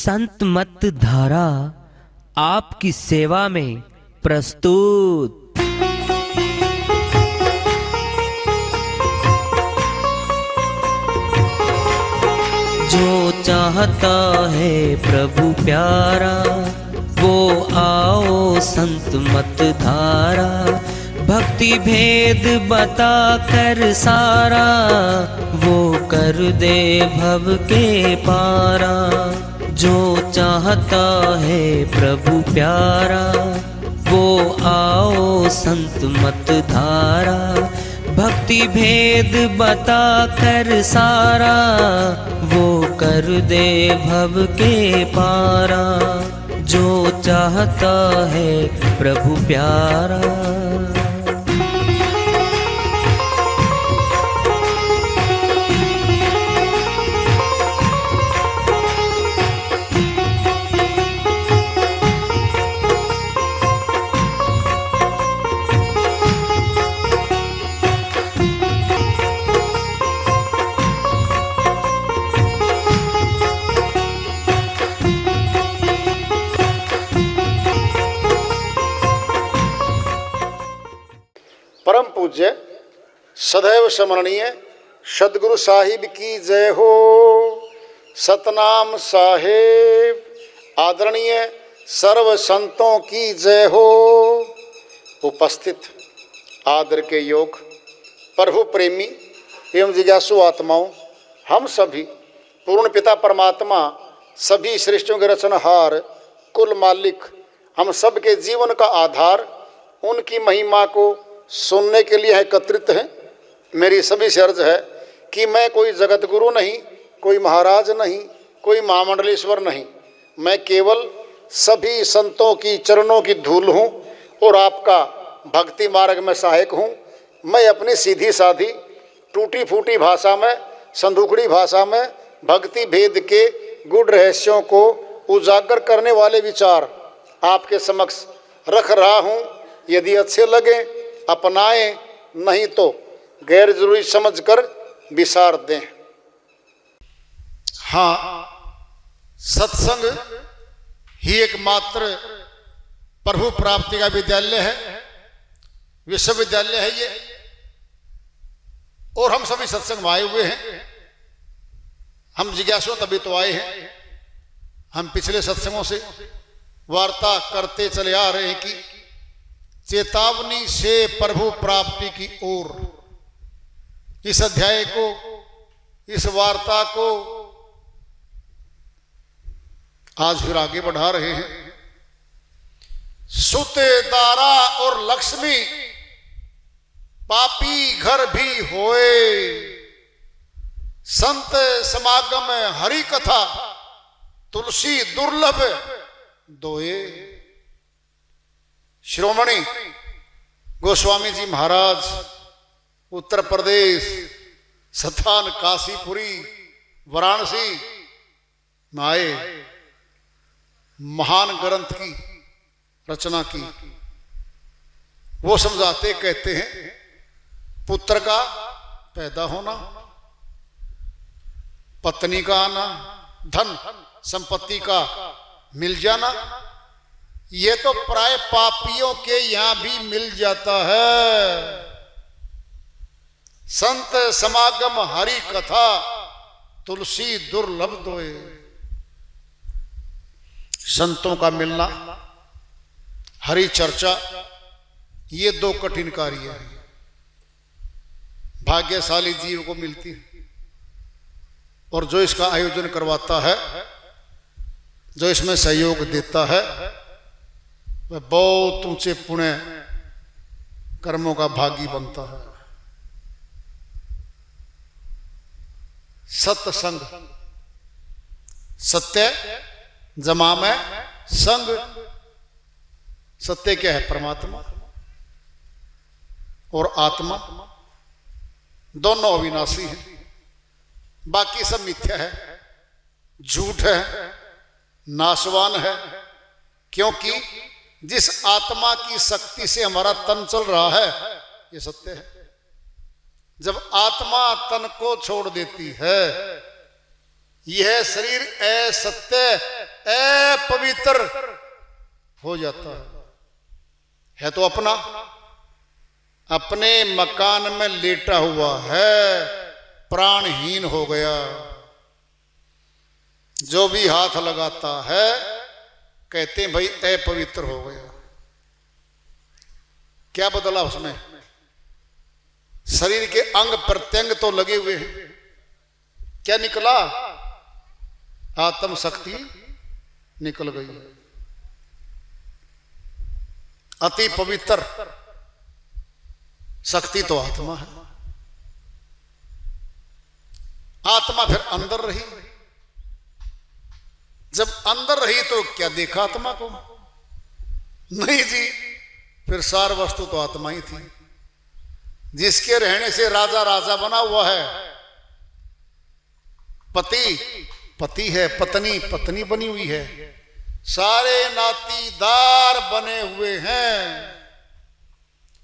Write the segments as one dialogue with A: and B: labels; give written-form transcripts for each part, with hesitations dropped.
A: संत मत धारा आपकी सेवा में प्रस्तुत। जो चाहता है प्रभु प्यारा वो आओ संत मत धारा, भक्ति भेद बता कर सारा वो कर दे भव के पारा। जो चाहता है प्रभु प्यारा वो आओ संत मत धारा, भक्ति भेद बता कर सारा वो कर दे भव के पारा। जो चाहता है प्रभु प्यारा।
B: परम पूज्य सदैव स्मरणीय सदगुरु साहिब की जय हो। सतनाम साहेब आदरणीय सर्व संतों की जय हो। उपस्थित आदर के योग प्रभु प्रेमी एवं जिज्ञासु आत्माओं, हम सभी पूर्ण पिता परमात्मा सभी सृष्टियों के रचनहार कुल मालिक हम सब के जीवन का आधार उनकी महिमा को सुनने के लिए एकत्रित हैं। मेरी सभी से अर्ज है कि मैं कोई जगत गुरु नहीं, कोई महाराज नहीं, कोई महामंडलेश्वर नहीं, मैं केवल सभी संतों की चरणों की धूल हूँ और आपका भक्ति मार्ग में सहायक हूँ। मैं अपनी सीधी साधी टूटी फूटी भाषा में, संदूकड़ी भाषा में भक्ति भेद के गुड़ रहस्यों को उजागर करने वाले विचार आपके समक्ष रख रहा हूँ। यदि अच्छे लगे अपनाएं, नहीं तो गैर जरूरी समझकर विसार दें। हाँ, सत्संग ही एकमात्र प्रभु प्राप्ति का विद्यालय है, विश्वविद्यालय है ये, और हम सभी सत्संग में आए हुए हैं। हम जिज्ञासु तभी तो आए हैं। हम पिछले सत्संगों से वार्ता करते चले आ रहे हैं कि चेतावनी से प्रभु प्राप्ति की ओर। इस अध्याय को, इस वार्ता को आज फिर आगे बढ़ा रहे हैं। सुत दारा और लक्ष्मी पापी घर भी होए, संत समागम हरि कथा तुलसी दुर्लभ दोए। श्रोमणी गोस्वामी जी महाराज उत्तर प्रदेश स्थान काशीपुरी वाराणसी में आए, महान ग्रंथ की रचना की। वो समझाते कहते हैं पुत्र का पैदा होना, पत्नी का आना, धन संपत्ति का मिल जाना, ये तो प्राय पापियों के यहां भी मिल जाता है। संत समागम हरि कथा तुलसी दुर्लभ दोए। संतों का मिलना, हरि चर्चा, ये दो कठिन कार्य है। भाग्यशाली जीव को मिलती है, और जो इसका आयोजन करवाता है, जो इसमें सहयोग देता है, वह बहुत ऊंचे पुण्य कर्मों का भागी बनता है। सत्संग, सत्य जमा में संग। सत्य क्या है? परमात्मा और आत्मा दोनों अविनाशी हैं, बाकी सब मिथ्या है, झूठ है, नाशवान है। क्योंकि जिस आत्मा की शक्ति से हमारा तन चल रहा है, ये सत्य है। जब आत्मा तन को छोड़ देती है, यह शरीर असत्य अपवित्र हो जाता है तो अपना, अपने मकान में लेटा हुआ है, प्राणहीन हो गया। जो भी हाथ लगाता है कहते हैं भाई अपवित्र हो गया। क्या बदला उसमें? शरीर के अंग प्रत्यंग तो लगे हुए हैं, क्या निकला? आत्म शक्ति निकल गई। अति पवित्र शक्ति तो आत्मा है। आत्मा फिर अंदर रही। जब अंदर रही तो क्या देखा आत्मा को? नहीं जी, फिर सार वस्तु तो आत्मा ही थी। जिसके रहने से राजा राजा बना हुआ है, पति पति है, पत्नी पत्नी बनी हुई है, सारे नातीदार बने हुए हैं।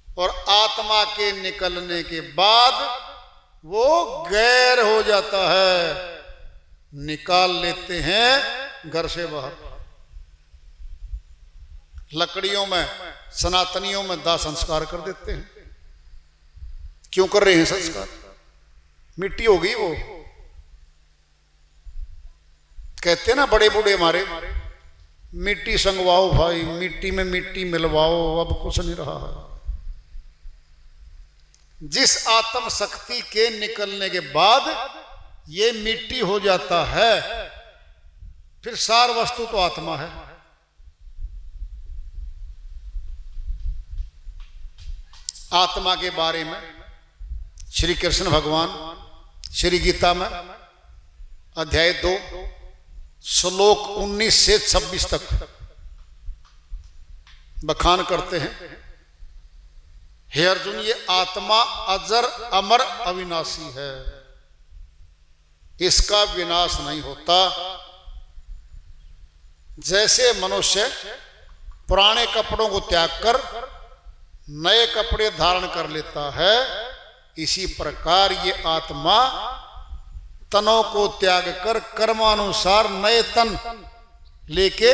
B: और आत्मा के निकलने के बाद वो गैर हो जाता है, निकाल लेते हैं घर से बाहर। लकड़ियों में, सनातनियों में दाह संस्कार कर देते हैं। क्यों कर रहे हैं संस्कार? मिट्टी हो गई वो। कहते हैं ना बड़े बूढ़े हमारे, मिट्टी संगवाओ भाई, मिट्टी में मिट्टी मिलवाओ, अब कुछ नहीं रहा है। जिस आत्म शक्ति के निकलने के बाद ये मिट्टी हो जाता है, फिर सार वस्तु तो आत्मा है। आत्मा के बारे में श्री कृष्ण भगवान श्री गीता में अध्याय 2 श्लोक 19 से 26 तक बखान करते हैं। हे अर्जुन, ये आत्मा अजर अमर अविनाशी है, इसका विनाश नहीं होता। जैसे मनुष्य पुराने कपड़ों को त्याग कर नए कपड़े धारण कर लेता है, इसी प्रकार ये आत्मा तनों को त्याग कर कर्मानुसार नए तन लेके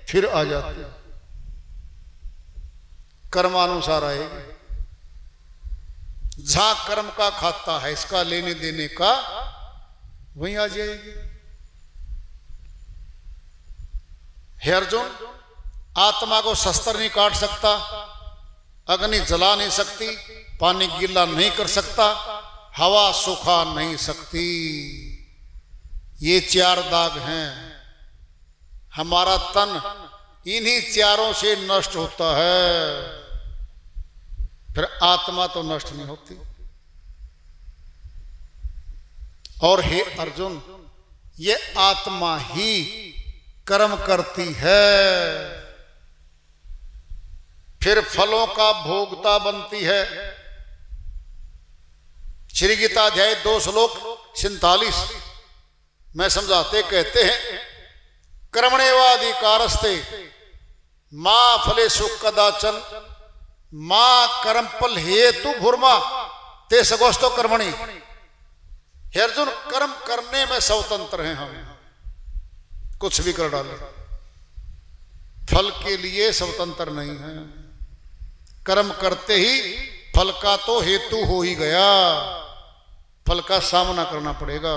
B: फिर आ जाती है। कर्मानुसार आएगी। जहां कर्म का खाता है, इसका लेने देने का, वहीं आ जाएगी। हे अर्जुन, आत्मा को शस्त्र नहीं काट सकता, अग्नि जला नहीं सकती, पानी गीला नहीं कर सकता, हवा सुखा नहीं सकती। ये 4 दाग हैं। हमारा तन इन्हीं 4 से नष्ट होता है, फिर आत्मा तो नष्ट नहीं होती। और हे अर्जुन, ये आत्मा ही कर्म करती है, फिर फलों का भोगता बनती है। श्री गीता अध्याय 2 श्लोक 47 में समझाते कहते हैं, कर्मण्येवाधिकारस्ते मां फलेषु कदाचन मां कर्म फल हेतु भूर्मा ते सगोस्तो कर्मणि। हे अर्जुन, कर्म करने में स्वतंत्र हैं हम, कुछ भी कर डाले, फल के लिए स्वतंत्र नहीं है। कर्म करते ही फल का तो हेतु हो ही गया, फल का सामना करना पड़ेगा।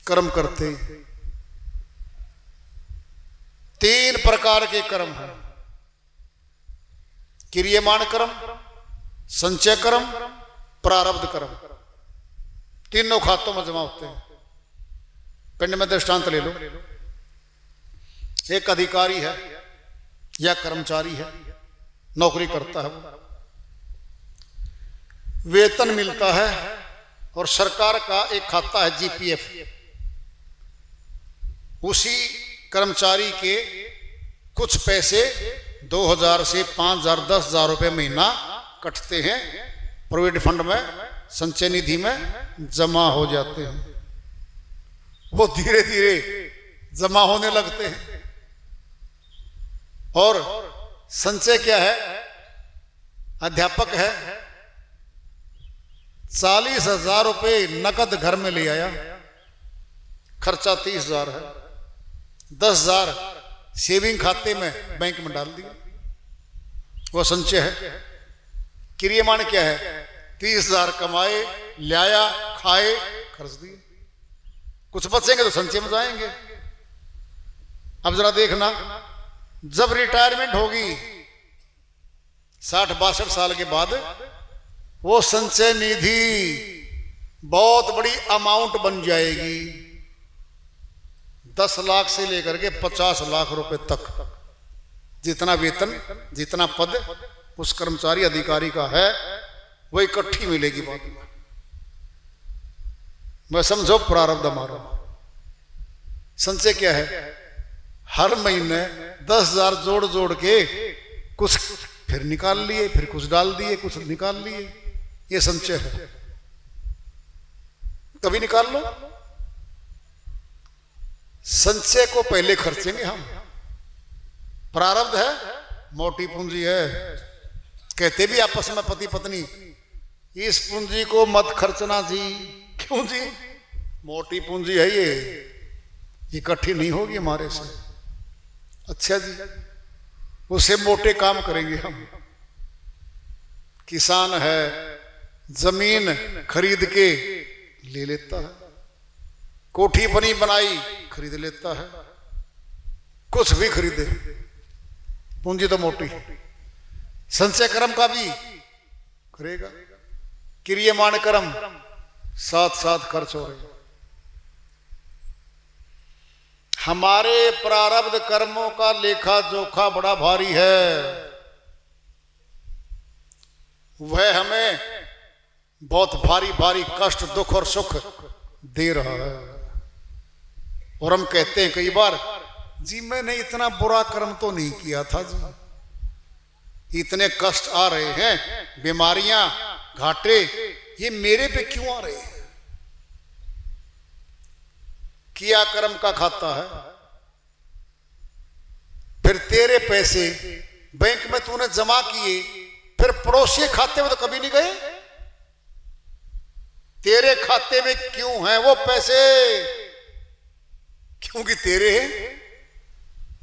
B: कर्म करते 3 प्रकार के कर्म हैं। क्रियमाण कर्म, संचय कर्म, प्रारब्ध कर्म, तीनों खातों में जमा होते हैं। पिंड में दृष्टांत ले लो। एक अधिकारी है या कर्मचारी है, नौकरी करता है, वेतन मिलता है और सरकार का एक खाता है जीपीएफ। उसी कर्मचारी के कुछ पैसे 2000 से 5000 10,000 रुपये महीना कटते हैं, प्रोविडेंट फंड में, संचय निधि में जमा हो जाते हैं। वो धीरे धीरे जमा होने लगते हैं। और संचय क्या है? अध्यापक है, 40,000 रुपये नकद घर में ले आया, खर्चा 30,000 है, 10,000 सेविंग खाते में बैंक में डाल दिया, वो संचय है। क्रियमाण क्या है? 30,000 कमाए, लाया, खाए, खर्च दिए, कुछ बचेंगे तो संचय में जाएंगे। अब जरा देखना, जब रिटायरमेंट होगी 60-62 साल के बाद, वो संचय निधि बहुत बड़ी अमाउंट बन जाएगी। 10 लाख से लेकर के 50 लाख रुपए तक, जितना वेतन, जितना पद उस कर्मचारी अधिकारी का है, वो इकट्ठी मिलेगी बात में। मैं समझो प्रारब्ध हमारा। संचय क्या है? हर महीने 10,000 जोड़ जोड़ के कुछ फिर निकाल लिए, फिर कुछ डाल दिए, कुछ निकाल लिए, ये संचय है। कभी निकाल लो। संचय को पहले खर्चेंगे हम। प्रारब्ध है, मोटी पूंजी है। कहते भी आपस में पति पत्नी, इस पूंजी को मत खर्चना जी। क्यों जी? मोटी पूंजी है ये, इकट्ठी नहीं होगी हमारे से। अच्छा जी, उससे मोटे काम करेंगे हम। किसान है, जमीन खरीद के ले लेता है, कोठी बनी बनाई खरीद लेता है, कुछ भी खरीदे, पूंजी तो मोटी। संचय कर्म का भी करेगा, क्रियमाण कर्म साथ साथ खर्च हो रहे। हमारे प्रारब्ध कर्मों का लेखा जोखा बड़ा भारी है। वह हमें बहुत भारी भारी कष्ट, दुख और सुख दे रहा है। और हम कहते हैं कई बार, जी मैंने इतना बुरा कर्म तो नहीं किया था जी, इतने कष्ट आ रहे हैं, बीमारियां, घाटे, ये मेरे पे क्यों आ रहे हैं? किया कर्म का खाता है। फिर तेरे पैसे बैंक में तूने जमा किए, फिर पड़ोसी खाते में तो कभी नहीं गए। तेरे खाते में क्यों हैं वो पैसे? क्योंकि तेरे हैं,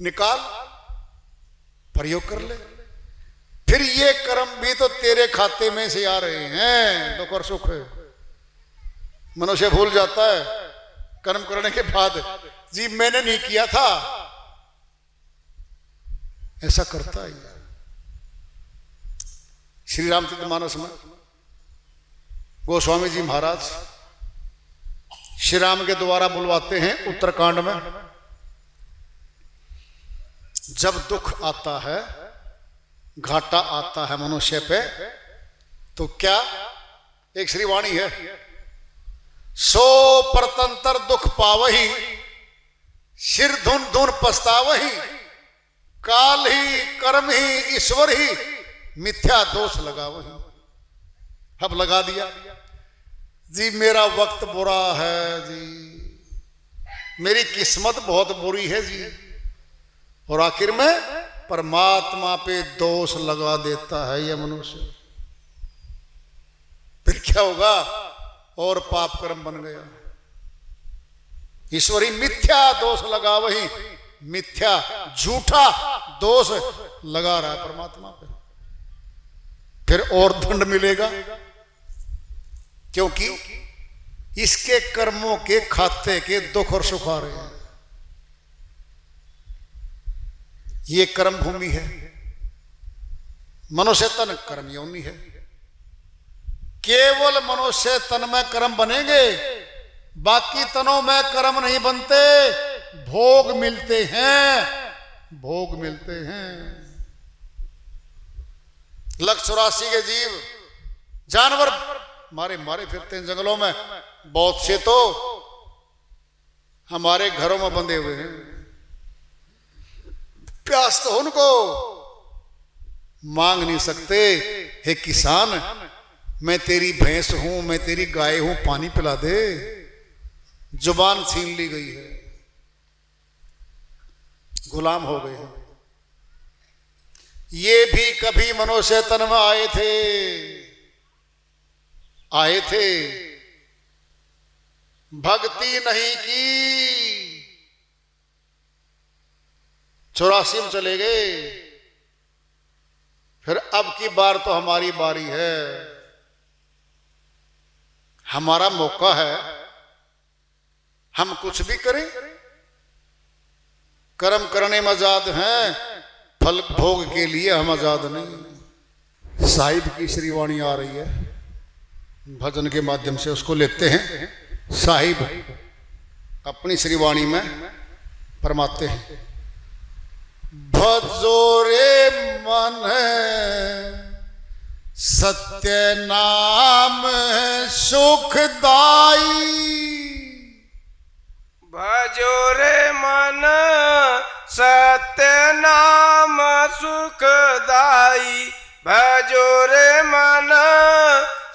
B: निकाल, प्रयोग कर ले। फिर ये कर्म भी तो तेरे खाते में से आ रहे हैं, दुख और सुख। मनुष्य भूल जाता है कर्म करने के बाद, जी मैंने नहीं किया था, ऐसा करता है। श्री रामचरितमानस में गोस्वामी जी महाराज श्री राम के द्वारा बुलवाते हैं उत्तरकांड में, जब दुख आता है, घाटा आता है मनुष्य पे, तो क्या एक श्रीवाणी है, सो परतंत्र दुख पावही, सिर धुन धुन पछतावही, काल ही कर्म ही ईश्वर ही, मिथ्या दोष लगावही। अब लगा दिया जी, मेरा वक्त बुरा है जी, मेरी किस्मत बहुत बुरी है जी, और आखिर में परमात्मा पे दोष लगा देता है यह मनुष्य। फिर क्या होगा? और पाप कर्म बन गया। ईश्वरी मिथ्या दोष लगा, वही मिथ्या झूठा दोष लगा रहा है परमात्मा पे। फिर और दंड मिलेगा, क्योंकि इसके कर्मों के खाते के दुख और सुख आ रहे हैं। ये कर्म भूमि है, मनुष्य तन कर्म योनि है। केवल मनुष्य तन में कर्म बनेंगे, बाकी तनों में कर्म नहीं बनते। भोग मिलते हैं, भोग मिलते हैं। 184 के जीव जानवर मारे मारे फिरते हैं जंगलों में, बहुत से तो हमारे घरों में बंधे हुए हैं। प्यास तो उनको मांग नहीं सकते, हे किसान मैं तेरी भैंस हूं, मैं तेरी गाय हूं, पानी पिला दे। जुबान छीन ली गई है, गुलाम हो गए हैं। ये भी कभी मनुष्य तन में आए थे, भक्ति नहीं की, 84 में चले गए। फिर अब की बार तो हमारी बारी है, हमारा मौका है, हम कुछ भी करें। कर्म करने में आजाद हैं, फल भोग के लिए हम आजाद नहीं। साहिब की श्रीवाणी आ रही है, भजन के माध्यम से उसको लेते हैं। साहिब अपनी श्रीवाणी में फरमाते हैं, भजो रे मन सत्य नाम सुखदाई,
C: भजो रे मन सत्य नाम सुखदाई, भजो रे मन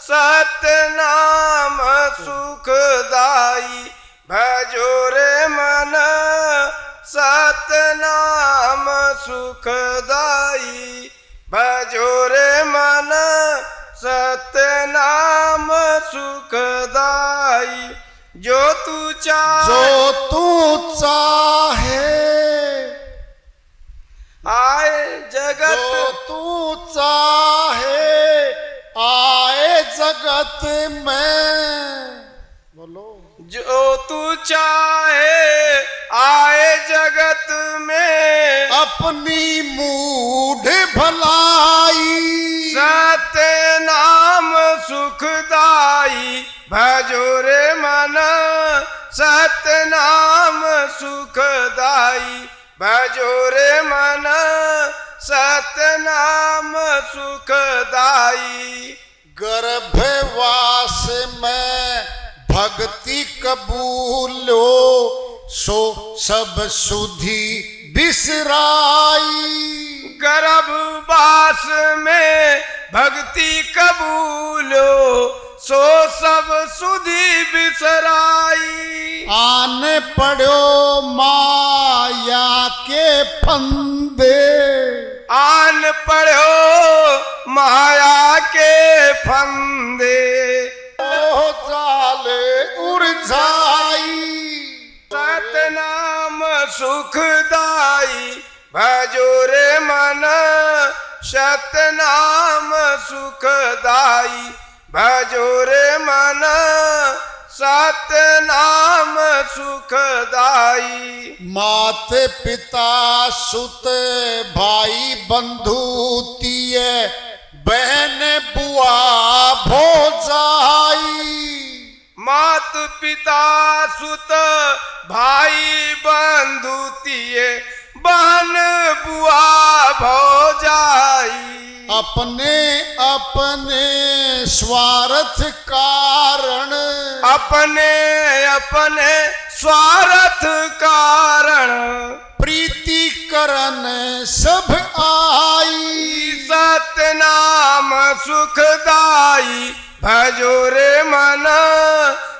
C: सत्य नाम सुखदाई, भजो रे मन सत्य नाम सुखदाई, भजो रे मन सत्य नाम सुखदाई। जो तू
B: चाहे
C: आए जगत,
B: जो तू चाहे आए जगत में, बोलो।
C: जो तू चाहे आए जगत में,
B: अपनी मूढ़ भलाई,
C: सत्य नाम सुखदाई, भजो रे मन सत्य नाम सुखदाई, भजो रे मन सत्य नाम सुखदाई।
B: गर्भवास में भक्ति कबूलो, सो सब सुधि बिसराई,
C: गर्भवास में भक्ति कबूलो, सो सब सुधि बिसराई।
B: आन पड़ो माया के फंदे,
C: आन पढ़ो माया के फंदे,
B: ओ जाले उर्झाई,
C: सतनाम सुखदाई, भजो रे मन सतनाम सुखदाई, भजो रे मन सतनाम सुखदाई।
B: मात पिता सुत भाई बंधु तिय, बहन बुआ भौजाई,
C: मात पिता सुत भाई बंधु तिये, बहन बुआ भौजाई।
B: अपने अपने स्वार्थ कारण,
C: अपने अपने स्वार्थ कारण,
B: प्रीति करन सब आई,
C: सतनाम सुखदाई, भजो रे मन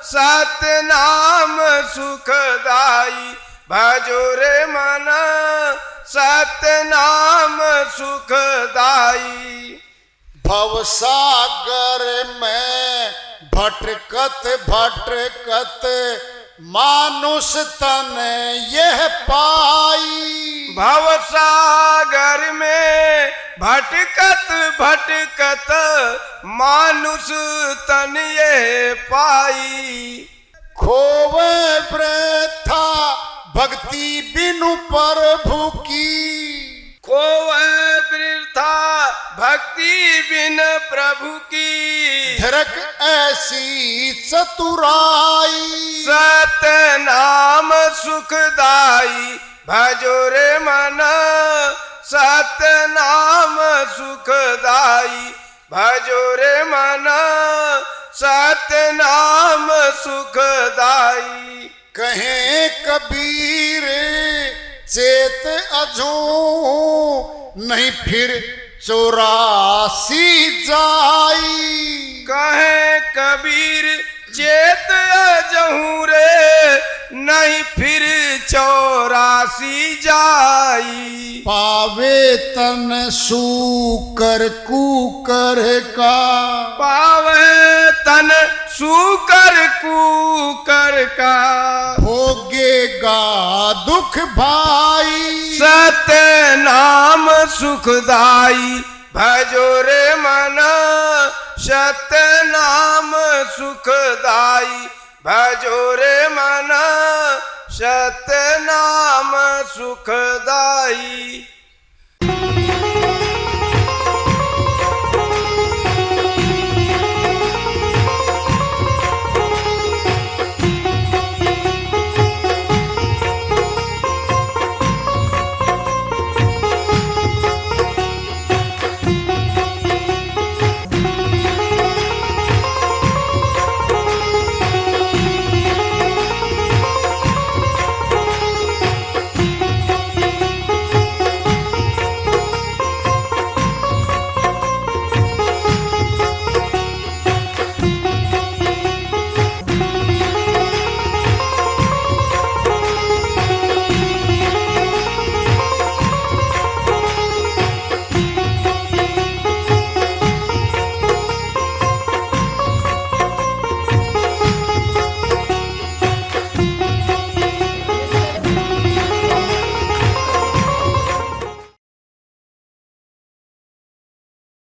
C: सतनाम सुखदाई, भजो रे मन सतनाम सुखदाई।
B: भवसागर में भटकत भटकत मानुष तन यह पाई,
C: भवसागर में भटकत भटकत मानुष तन ये पाई।
B: खोवे वृथा भक्ति बिनु प्रभु की,
C: खोवे वृथा भक्ति बिन प्रभु की,
B: धरक ऐसी चतुराई,
C: सतनाम सुखदाई, भजो रे मन सतनाम सुखदाई, भजो रे मन सतनाम सुखदाई।
B: कहे कबीर चेत अजू नहीं फिर 84 जाई,
C: कहे कबीर चेत अजहू रे नहीं फिर चौरासी जाई।
B: पावे तन सूकर कूकर का,
C: पावे तन सूकर कूकर का,
B: भोगेगा दुख भाई।
C: सत्य नाम सुखदाई भजो रे मन, सत्य नाम सुखदाई भजो रे मन, सत्य नाम सुखदाई।